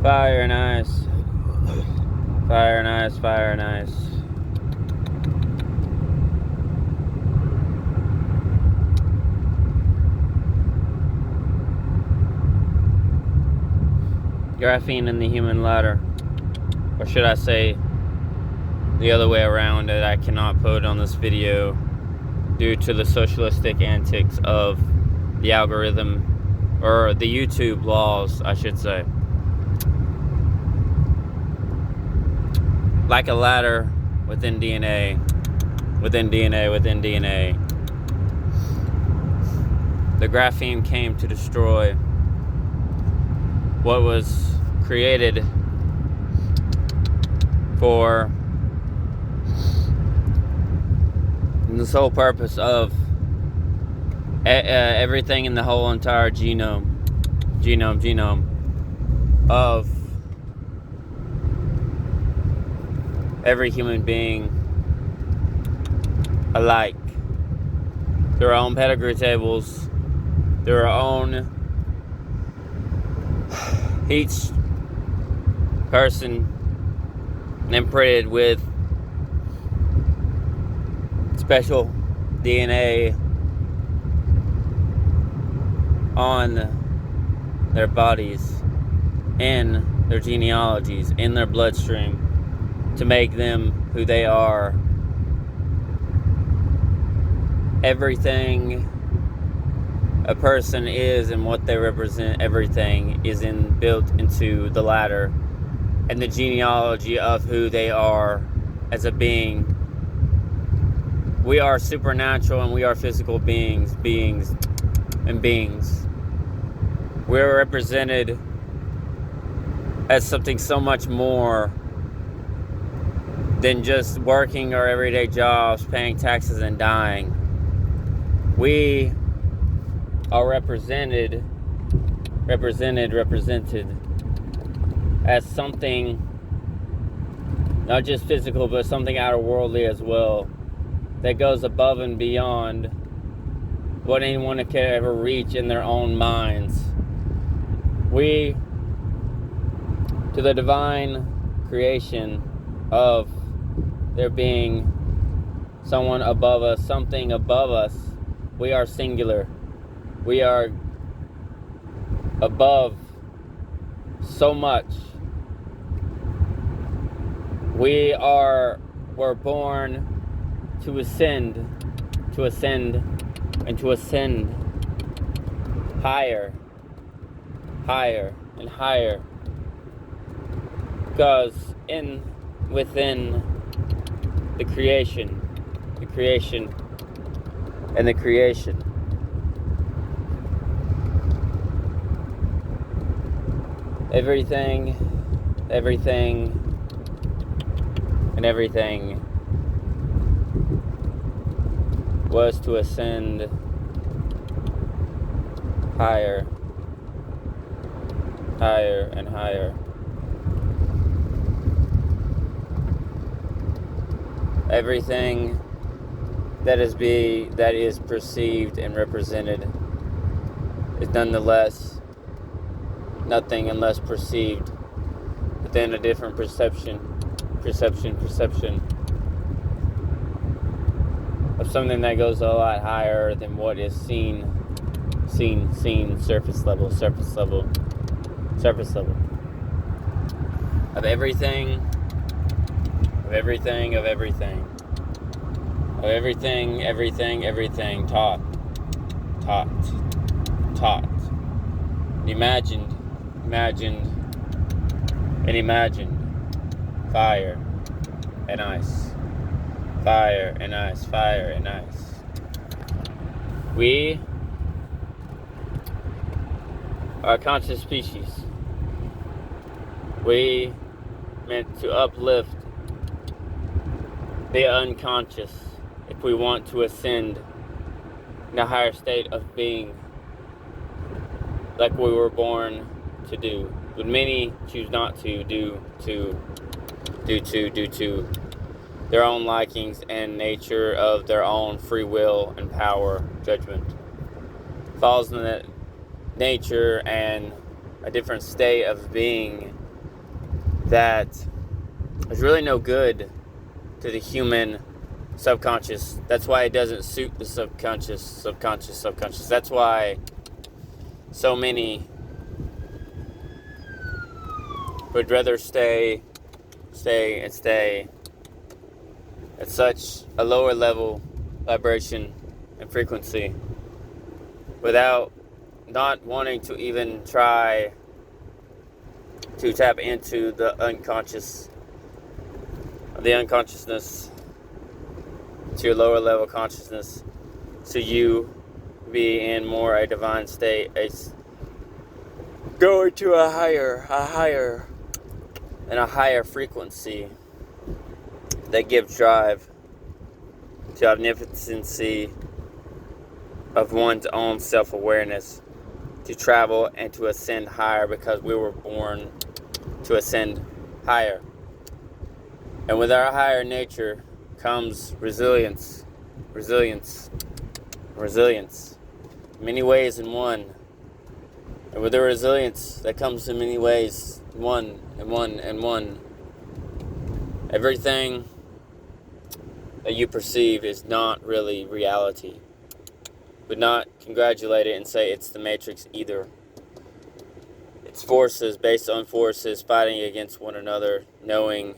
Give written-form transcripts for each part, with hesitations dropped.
Fire and ice. Fire and ice, fire and ice. Graphene in the human ladder. Or should I say the other way around, that I cannot put on this video due to the socialistic antics of the algorithm, or the YouTube laws, I should say. Like a ladder within DNA, within DNA, within DNA. The graphene came to destroy what was created for the sole purpose of everything in the whole entire genome of every human being alike. Their own pedigree tables, their own, each person imprinted with special DNA on their bodies, in their genealogies, in their bloodstream, to make them who they are. Everything a person is and what they represent, everything is built into the ladder and the genealogy of who they are as a being. We are supernatural and we are physical beings. We're represented as something so much more than just working our everyday jobs, paying taxes, and dying. We are represented as something not just physical, but something outerworldly as well, that goes above and beyond what anyone could ever reach in their own minds. We, to the divine creation of there being someone above us, something above us, we are singular. We are above so much. We're born to ascend, and to ascend higher and higher. Because within the creation, and the creation, everything and everything was to ascend higher and higher. Everything that is perceived and represented is nonetheless nothing unless perceived within a different perception of something that goes a lot higher than what is seen, surface level of everything taught, imagined, fire and ice. We are a conscious species. We meant to uplift the unconscious if we want to ascend in a higher state of being, like we were born to do, but many choose not to due to their own likings and nature of their own free will and power judgment. Falls in that nature and a different state of being that is really no good to the human subconscious. That's why it doesn't suit the subconscious. That's why so many would rather stay at such a lower level vibration and frequency without not wanting to even try to tap into the unconsciousness, to your lower level consciousness, so you be in more a divine state, going to a higher frequency that gives drive to omnipotency of one's own self-awareness, to travel and to ascend higher, because we were born to ascend higher. And with our higher nature comes resilience. Many ways in one. And with the resilience that comes in many ways, one. Everything that you perceive is not really reality. Would not congratulate it and say it's the Matrix either. It's forces based on forces fighting against one another, knowing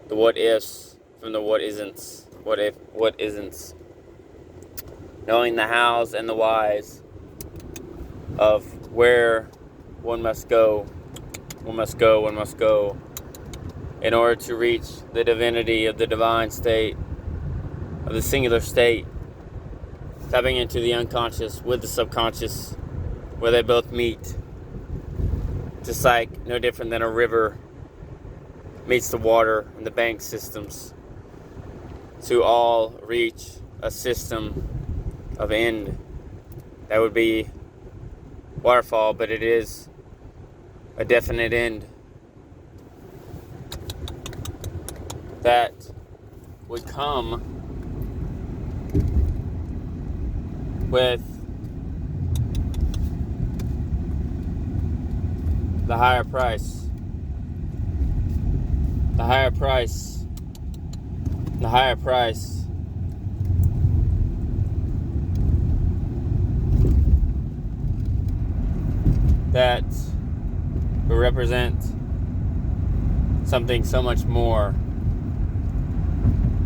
the what ifs from the what isn'ts. What isn't. Knowing the hows and the whys of where one must go in order to reach the divinity of the divine state, of the singular state, tapping into the unconscious with the subconscious, where they both meet. Just like no different than a river meets the water and the bank systems, to all reach a system of end that would be waterfall, but it is a definite end that would come with the higher price. The higher price that will represent something so much more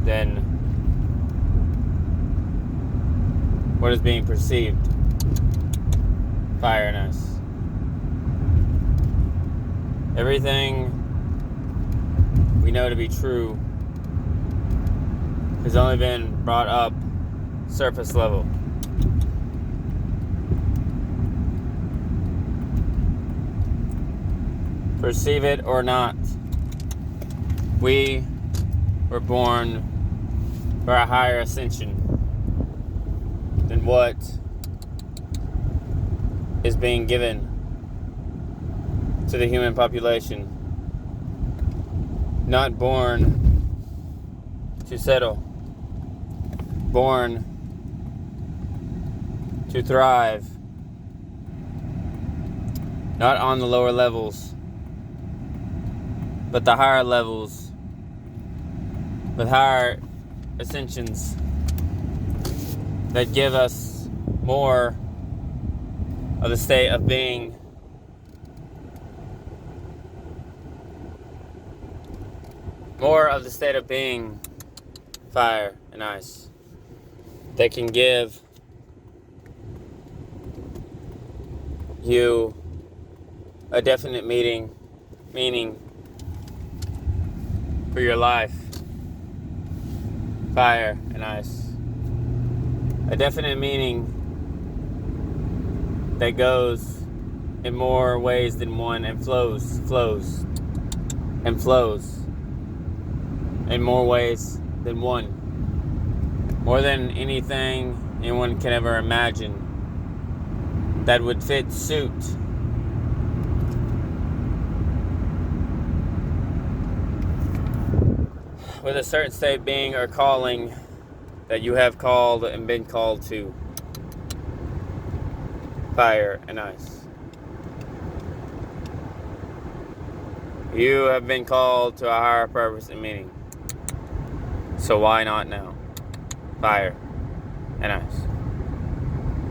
than what is being perceived. Fire and ice. Everything we know to be true has only been brought up surface level. Perceive it or not, we were born for a higher ascension than what is being given to the human population. Not born to settle, born to thrive, not on the lower levels, but the higher levels, with higher ascensions that give us more of the state of being. More of the state of being fire and ice. That can give you a definite meaning for your life. Fire and ice. A definite meaning that goes in more ways than one and flows in more ways than one. More than anything anyone can ever imagine that would suit with a certain state, being, or calling that you have called and been called to. Fire and ice. You have been called to a higher purpose and meaning. So why not now? Fire and ice.